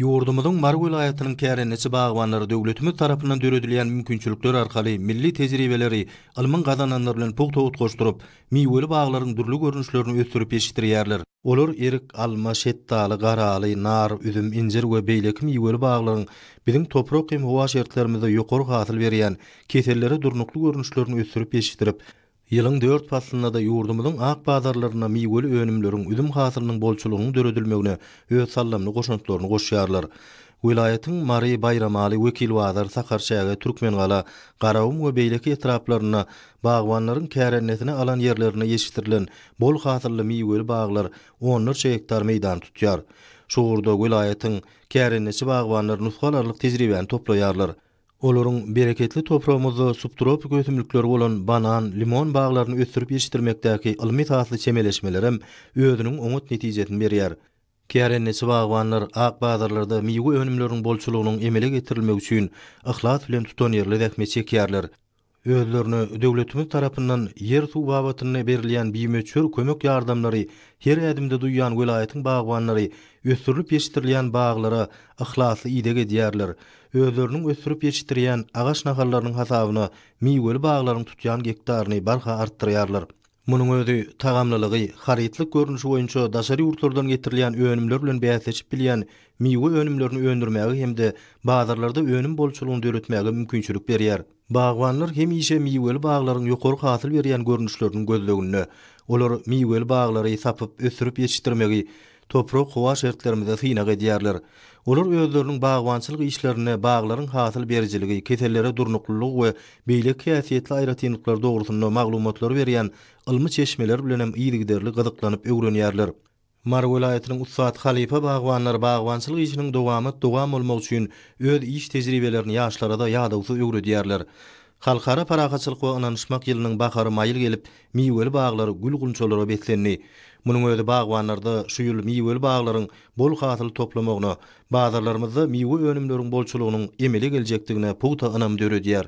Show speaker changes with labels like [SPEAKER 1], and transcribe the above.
[SPEAKER 1] Ýurdumyzyň Mar vilayatynyň kärennesi bagwanlary döwletimiz tarapyndan döredilen mümkinçilikler arkaly milli tejribeleri, ilmin gazananlar bilen pugta utgoşdurup, miweli baglaryň durly görnüşlerini ösdürip ýeşdirýärler. Olar erik, alma, şetdaly, garaly, nar, üzüm, injir we beýleki miweli baglaryň biziň toprak hem howa şertlerimizde ýokary hasyl berýän kesellere durnukly görnüşlerini ösdürip ýeşdirip, ýylyň 4 faslynda da ýurdumyzyň ak bazarlaryna miweli önümleriň üzüm hasylynyň bolçulugyny döredilmegine öz sallamly goşantlaryny goşýarlar. Vilayatyň Mary Bayramaly wekil wazir Sakarşäge Türkmengala, Garawum we beýleki etraplaryna bagwanlaryň kärennesine alan ýerlerine ýeşdirilen bol hasylly miweli baglar 10 hektar meýdan tutýar. Şuurda vilayatyň kärennesi bagwanlary nusgalarlyk tejribeni toplaýarlar. Olaryň bereketli toprağymyzda subtropik ösümlikler bolan banan, limon baglaryny ösdürip ýeşdirmekdäki ilmi tasly çemeleşmeler hem özüniň oňat netijesini berýär. Kärennesi bagwanlar ak bazarlarda miwe önümleriň bolçulugynyň emele getirilmegi üçin ihlas bilen tutan ýerli zähmet çekýärler. Özlerini döwletimiz tarapyndan yer suw babatyna berilýän biýmeçür kömek ýardamlary her ädimde duýýan vilayatyň bagwanlary ösdürip ýeşdirilýän baglara ihlasy ýygyk edýärler. Özleriniň ösdürip ýeşdirýän agaç nahallarynyň hasabyna miweli baglaryň tutýan hektaryny barha artdyrýarlar. Munyň özü tagamlylygy, haritlik görnüşi boýunça daşary ýurtlardan getirilýän önümler bilen bäsleşip bilýän miwe önümlerini öndürmäge hemde bazarlarda önüm bolçulugyny döretmäge mümkinçilik berýär. Bagwanlar hem işe miweli baglaryň ýokary hasyl berýän görnüşlerini gözleginde, olar miweli baglary sapyp ösdürip ýeşdirmegi toprak howa şertlerimizde synak edýärler. Olar özleriniň bagwançylyk işlerine baglaryň hasyl berjiligi, kesellere durnuklylyk we beýleki häsiýetli aýratynlyklar dogrusynda maglumatlar berýän ilmi çeşmeler bilen hem ýygyderli gyzyklanyp öwrenýärler. Mar vilayatynyň Ustad Halifa bagwanlary bagwançylyk işiniň dowam bolmagy üçin öz iş tejribelerini ýaşlara da ýadawsy öwredýärler. Halkara paragaçylyk we ynanyşmak ýylynyň bahary maýyl gelip miweli baglary gül günçolara betlenni. Munyň özü bagwanlarda şu ýyl miweli baglaryň bol hasyl toplamagyna, bazarlarymyzda miwe önümleriň bolçulugynyň emele geljekdigine pugta ynam döredýär.